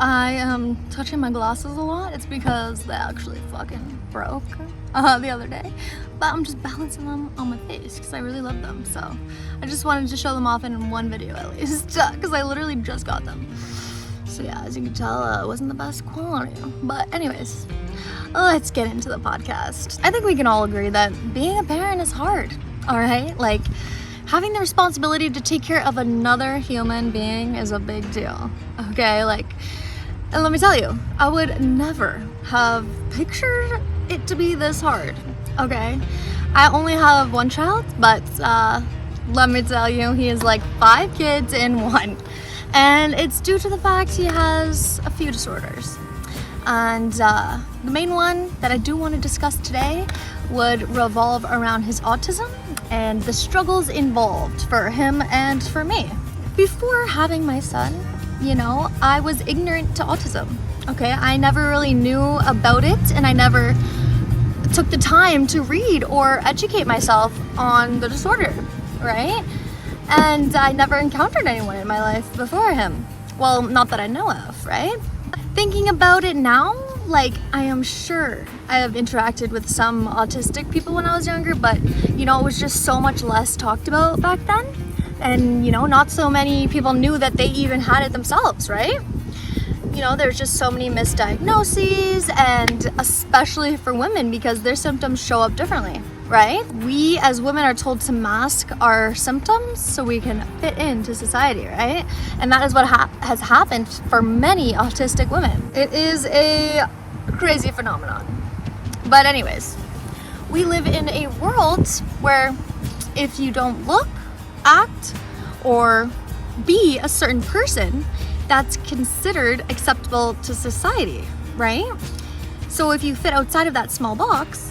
I am touching my glasses a lot, it's because they actually fucking broke the other day. But I'm just balancing them on my face because I really love them. So I just wanted to show them off in one video at least because I literally just got them. So yeah, as you can tell, it wasn't the best quality. But anyways, let's get into the podcast. I think we can all agree that being a parent is hard, all right? Like, having the responsibility to take care of another human being is a big deal, okay? Like, and let me tell you, I would never have pictured it to be this hard, okay? I only have one child, but let me tell you, he is like 5 kids in one. And it's due to the fact he has a few disorders. And the main one that I do want to discuss today would revolve around his autism and the struggles involved for him and for me. Before having my son, you know, I was ignorant to autism, okay? I never really knew about it, and I never took the time to read or educate myself on the disorder, right? And I never encountered anyone in my life before him. Well, not that I know of, right? Thinking about it now, like, I am sure I have interacted with some autistic people when I was younger, but, you know, it was just so much less talked about back then. And, you know, not so many people knew that they even had it themselves, right? You know, there's just so many misdiagnoses, and especially for women because their symptoms show up differently, right? We as women are told to mask our symptoms so we can fit into society, right? And that is what has happened for many autistic women. It is a crazy phenomenon. But anyways, we live in a world where if you don't look, act, or be a certain person, that's considered acceptable to society, right? So if you fit outside of that small box,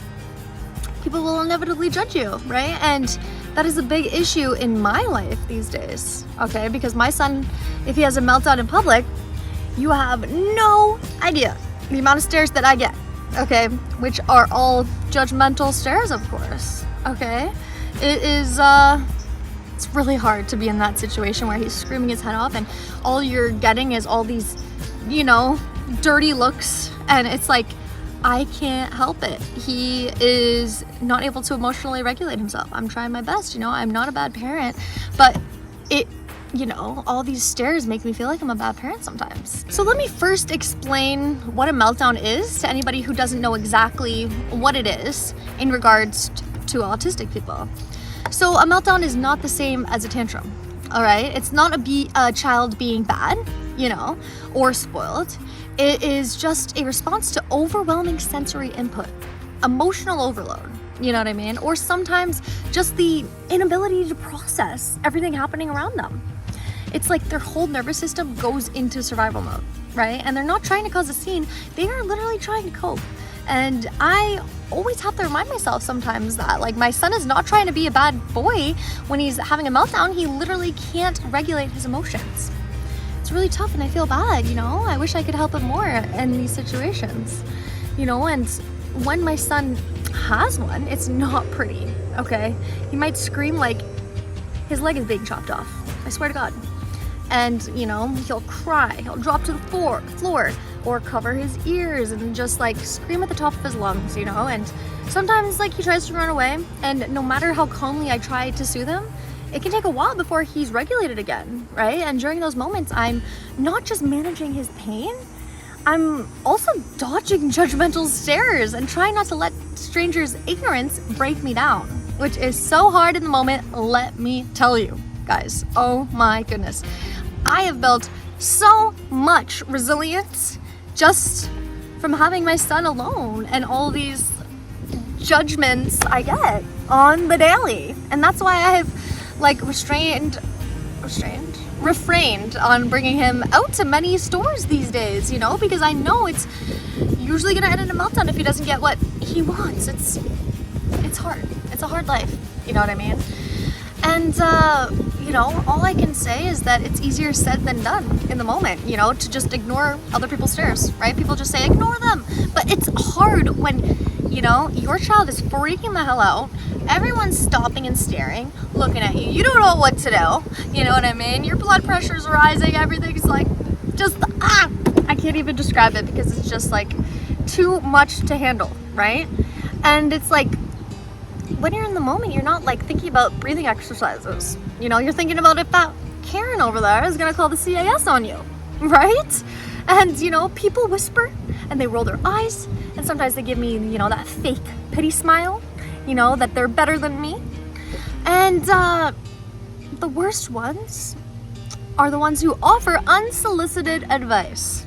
people will inevitably judge you, right? And that is a big issue in my life these days, okay? Because my son, if he has a meltdown in public, you have no idea the amount of stares that I get, okay? Which are all judgmental stares, of course, okay? It is, it's really hard to be in that situation where he's screaming his head off and all you're getting is all these, you know, dirty looks, and it's like, I can't help it. He is not able to emotionally regulate himself. I'm trying my best, you know, I'm not a bad parent, but it, you know, all these stares make me feel like I'm a bad parent sometimes. So let me first explain what a meltdown is to anybody who doesn't know exactly what it is in regards to autistic people. So a meltdown is not the same as a tantrum, all right? It's not a child being bad, you know, or spoiled. It is just a response to overwhelming sensory input, emotional overload, you know what I mean? Or sometimes just the inability to process everything happening around them. It's like their whole nervous system goes into survival mode, right? And they're not trying to cause a scene, they are literally trying to cope. And I always have to remind myself sometimes that, like, my son is not trying to be a bad boy when he's having a meltdown. He literally can't regulate his emotions. It's really tough and I feel bad, you know? I wish I could help him more in these situations, you know? And when my son has one, it's not pretty, okay? He might scream like his leg is being chopped off. I swear to God. And, you know, he'll cry, he'll drop to the floor, or cover his ears and just like scream at the top of his lungs, you know? And sometimes like he tries to run away, and no matter how calmly I try to soothe him, it can take a while before he's regulated again, right? And during those moments, I'm not just managing his pain, I'm also dodging judgmental stares and trying not to let strangers' ignorance break me down, which is so hard in the moment, let me tell you, guys. Oh my goodness. I have built so much resilience just from having my son alone and all these judgments I get on the daily. And that's why I have like refrained on bringing him out to many stores these days, you know, because I know it's usually gonna end in a meltdown if he doesn't get what he wants. It's hard. It's a hard life, you know what I mean? And you know, all I can say is that it's easier said than done in the moment, you know, to just ignore other people's stares, right? People just say ignore them, but it's hard when, you know, your child is freaking the hell out, everyone's stopping and staring, looking at you, you don't know what to do, you know what I mean? Your blood pressure's rising, everything's like just I can't even describe it because it's just like too much to handle, right? And it's like, when you're in the moment, you're not like thinking about breathing exercises. You know, you're thinking about if that Karen over there is gonna call the CAS on you, right? And you know, people whisper and they roll their eyes, and sometimes they give me, you know, that fake pity smile, you know, that they're better than me. And the worst ones are the ones who offer unsolicited advice.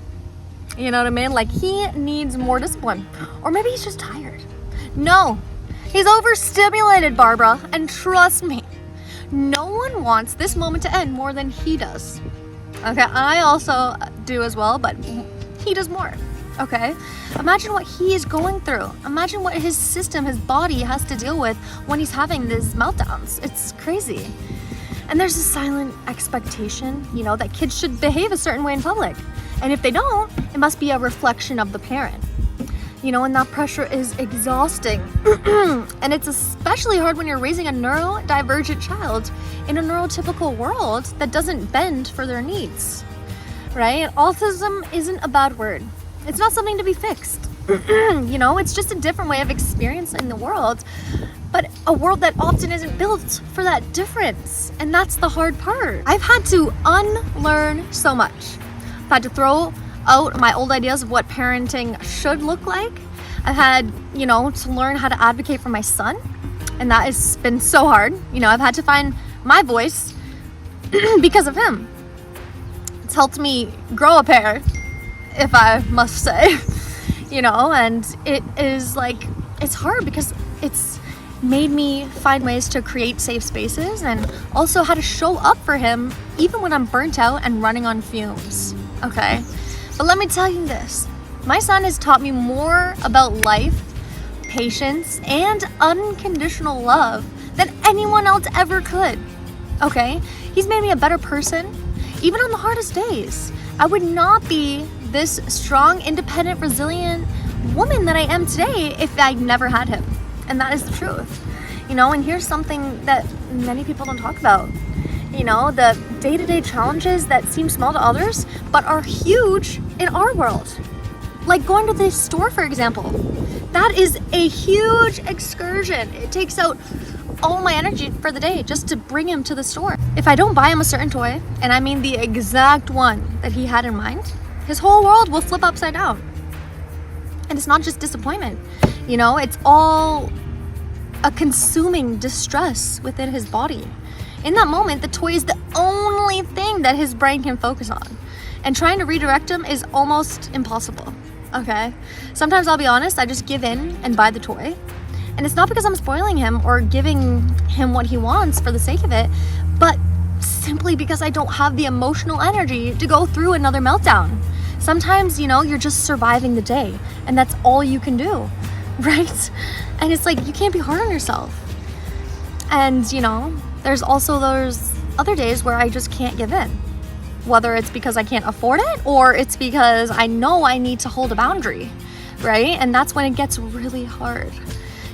You know what I mean? Like, he needs more discipline, or maybe he's just tired. No, he's overstimulated, Barbara, and trust me, no one wants this moment to end more than he does. Okay, I also do as well, but he does more. Okay, imagine what he is going through. Imagine what his system, his body has to deal with when he's having these meltdowns. It's crazy. And there's a silent expectation, you know, that kids should behave a certain way in public. And if they don't, it must be a reflection of the parent. You know, and that pressure is exhausting. And it's especially hard when you're raising a neurodivergent child in a neurotypical world that doesn't bend for their needs, right? Autism isn't a bad word. It's not something to be fixed. You know, it's just a different way of experiencing the world, but a world that often isn't built for that difference. And that's the hard part. I've had to unlearn so much. I've had to throw out my old ideas of what parenting should look like. I've had, you know, to learn how to advocate for my son, and that has been so hard. You know, I've had to find my voice because of him. It's helped me grow a pair, if I must say. You know, and it is like, it's hard because it's made me find ways to create safe spaces, and also how to show up for him even when I'm burnt out and running on fumes. Okay, but let me tell you this, my son has taught me more about life, patience, and unconditional love than anyone else ever could. Okay, he's made me a better person even on the hardest days. I would not be this strong, independent, resilient woman that I am today if I never had him. And that is the truth. You know, and here's something that many people don't talk about. You know, the day-to-day challenges that seem small to others, but are huge in our world. Like going to the store, for example. That is a huge excursion. It takes out all my energy for the day just to bring him to the store. If I don't buy him a certain toy, and I mean the exact one that he had in mind, his whole world will flip upside down. And it's not just disappointment. You know, it's all a consuming distress within his body. In that moment, the toy is the only thing that his brain can focus on. And trying to redirect him is almost impossible. Okay? Sometimes I'll be honest, I just give in and buy the toy. And it's not because I'm spoiling him or giving him what he wants for the sake of it, but simply because I don't have the emotional energy to go through another meltdown. Sometimes, you know, you're just surviving the day, and that's all you can do, right? And it's like, you can't be hard on yourself. And, you know, there's also those other days where I just can't give in. Whether it's because I can't afford it, or it's because I know I need to hold a boundary, right? And that's when it gets really hard.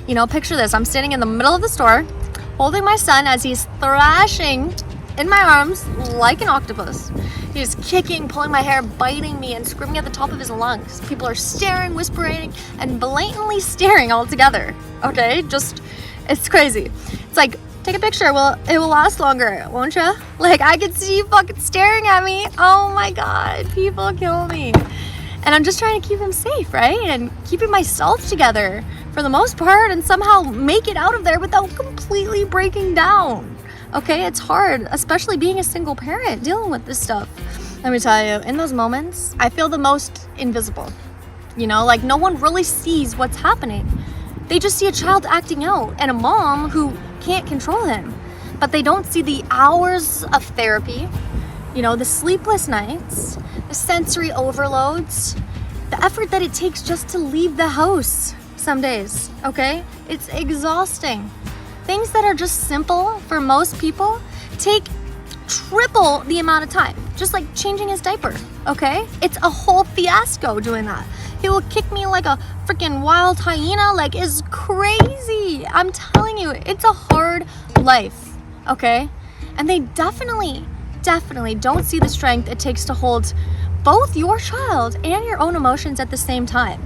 You know, picture this. I'm standing in the middle of the store, holding my son as he's thrashing in my arms like an octopus. He's kicking, pulling my hair, biting me, and screaming at the top of his lungs. People are staring, whispering, and blatantly staring all together. Okay? Just, it's crazy. It's like, take a picture. Well, it will last longer, won't ya? Like, I can see you fucking staring at me. Oh my God, people kill me. And I'm just trying to keep him safe, right? And keeping myself together for the most part, and somehow make it out of there without completely breaking down. Okay, it's hard, especially being a single parent, dealing with this stuff. Let me tell you, in those moments, I feel the most invisible. You know, like no one really sees what's happening. They just see a child acting out and a mom who can't control him. But they don't see the hours of therapy, you know, the sleepless nights, the sensory overloads, the effort that it takes just to leave the house some days, okay? It's exhausting. Things that are just simple for most people take triple the amount of time. Just like changing his diaper, okay? It's a whole fiasco doing that. He will kick me like a freaking wild hyena, like it's crazy. I'm telling you, it's a hard life, okay? And they definitely don't see the strength it takes to hold both your child and your own emotions at the same time.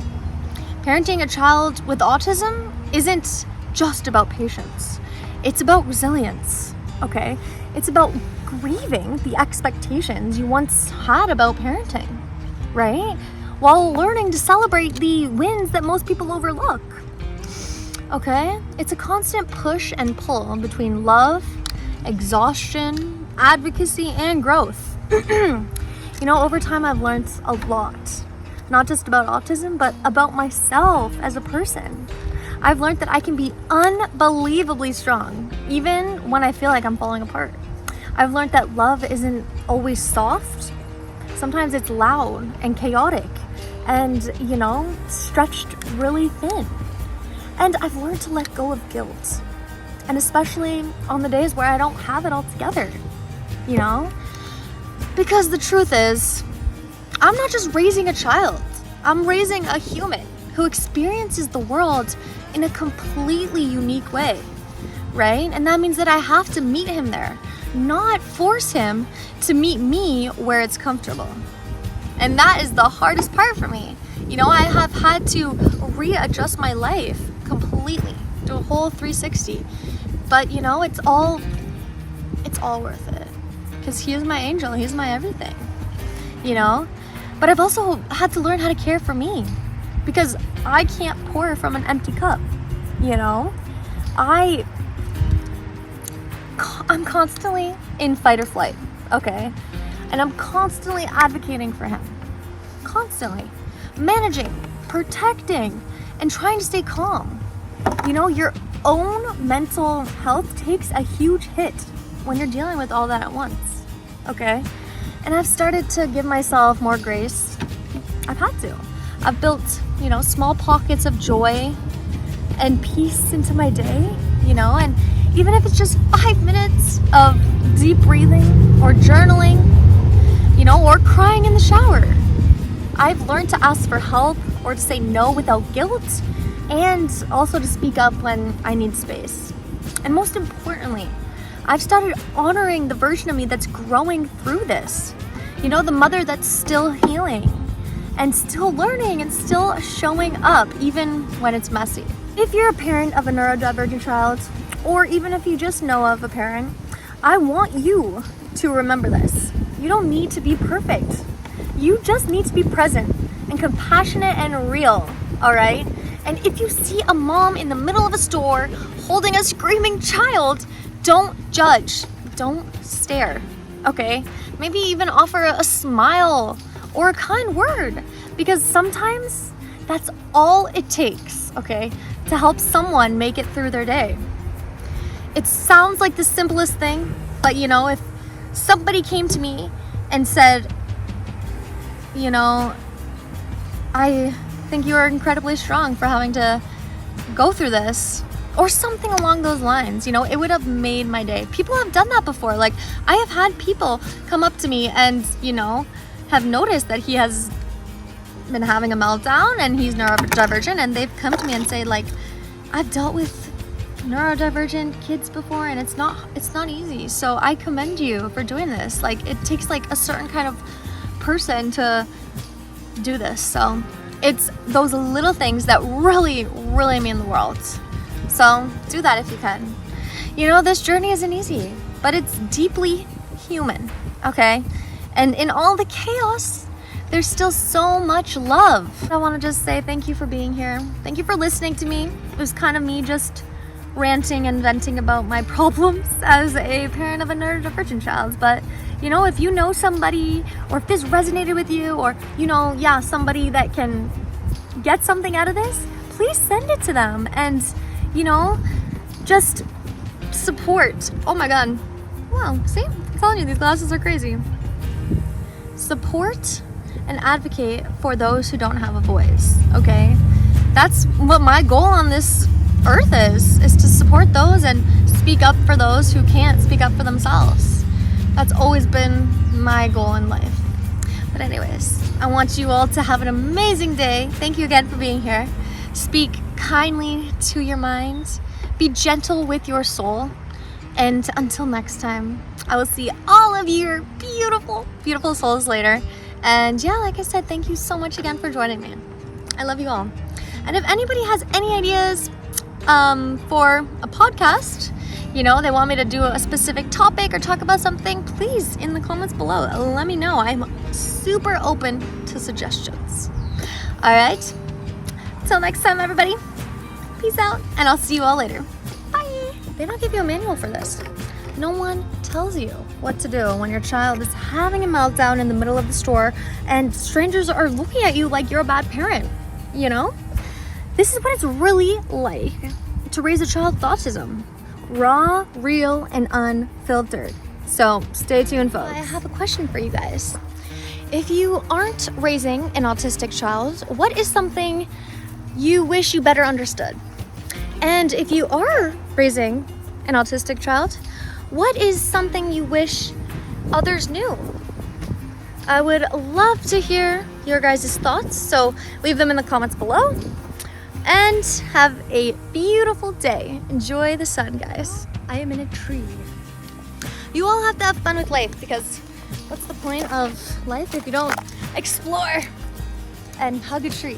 Parenting a child with autism isn't just about patience. It's about resilience, okay? It's about grieving the expectations you once had about parenting, right? While learning to celebrate the wins that most people overlook, okay? It's a constant push and pull between love, exhaustion, advocacy, and growth. Over time I've learned a lot, not just about autism, but about myself as a person. I've learned that I can be unbelievably strong, even when I feel like I'm falling apart. I've learned that love isn't always soft. Sometimes it's loud and chaotic and, stretched really thin. And I've learned to let go of guilt. And especially on the days where I don't have it all together, Because the truth is, I'm not just raising a child. I'm raising a human who experiences the world in a completely unique way, right? And that means that I have to meet him there, not force him to meet me where it's comfortable. And that is the hardest part for me. I have had to readjust my life completely, do a whole 360. But it's all worth it. Because he is my angel, he's my everything. But I've also had to learn how to care for me. Because I can't pour from an empty cup, I'm constantly in fight or flight, okay? And I'm constantly advocating for him. Constantly. Managing, protecting, and trying to stay calm. Your own mental health takes a huge hit when you're dealing with all that at once, okay? And I've started to give myself more grace. I've had to. I've built, small pockets of joy and peace into my day, and even if it's just 5 minutes of deep breathing or journaling, or crying in the shower. I've learned to ask for help or to say no without guilt, and also to speak up when I need space. And most importantly, I've started honoring the version of me that's growing through this. The mother that's still healing and still learning and still showing up even when it's messy. If you're a parent of a neurodivergent child, or even if you just know of a parent, I want you to remember this. You don't need to be perfect. You just need to be present and compassionate and real, all right? And if you see a mom in the middle of a store holding a screaming child, don't judge, don't stare, okay? Maybe even offer a smile or a kind word, because sometimes that's all it takes, okay, to help someone make it through their day. It sounds like the simplest thing, but if somebody came to me and said, I think you are incredibly strong for having to go through this, or something along those lines, it would have made my day. People have done that before. Like, I have had people come up to me and, have noticed that he has been having a meltdown and he's neurodivergent, and they've come to me and say, like, I've dealt with neurodivergent kids before and it's not easy. So I commend you for doing this. Like, it takes like a certain kind of person to do this. So it's those little things that really, really mean the world. So do that if you can. This journey isn't easy, but it's deeply human, okay? And in all the chaos, there's still so much love. I want to just say thank you for being here. Thank you for listening to me. It was kind of me just ranting and venting about my problems as a parent of a neurodivergent child. But, if you know somebody, or if this resonated with you, or, somebody that can get something out of this, please send it to them. And, just support. Oh my God. Wow, see? I'm telling you, these glasses are crazy. Support and advocate for those who don't have a voice, okay? That's what my goal on this earth is to support those and speak up for those who can't speak up for themselves. That's always been my goal in life. But anyways, I want you all to have an amazing day. Thank you again for being here. Speak kindly to your mind. Be gentle with your soul. And until next time, I will see all of your beautiful, beautiful souls later. And yeah, like I said, thank you so much again for joining me. I love you all. And if anybody has any ideas for a podcast, you know, they want me to do a specific topic or talk about something, please, in the comments below, let me know. I'm super open to suggestions. All right. Till next time, everybody. Peace out, and I'll see you all later. Bye. They don't give you a manual for this. No one tells you what to do when your child is having a meltdown in the middle of the store and strangers are looking at you like you're a bad parent, you know? This is what it's really like to raise a child with autism. Raw, real, and unfiltered. So stay tuned, folks. I have a question for you guys. If you aren't raising an autistic child, what is something you wish you better understood? And if you are raising an autistic child, what is something you wish others knew? I would love to hear your guys' thoughts, so leave them in the comments below. And have a beautiful day. Enjoy the sun, guys. I am in a tree. You all have to have fun with life, because what's the point of life if you don't explore and hug a tree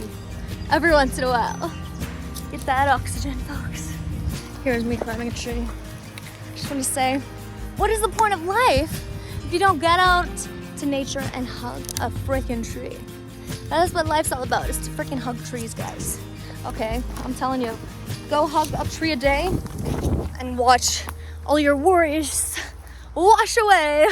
every once in a while? Get that oxygen, folks. Here's me climbing a tree. Just want to say, what is the point of life if you don't get out to nature and hug a freaking tree? That is what life's all about, is to freaking hug trees, guys. Okay, I'm telling you, go hug a tree a day and watch all your worries wash away.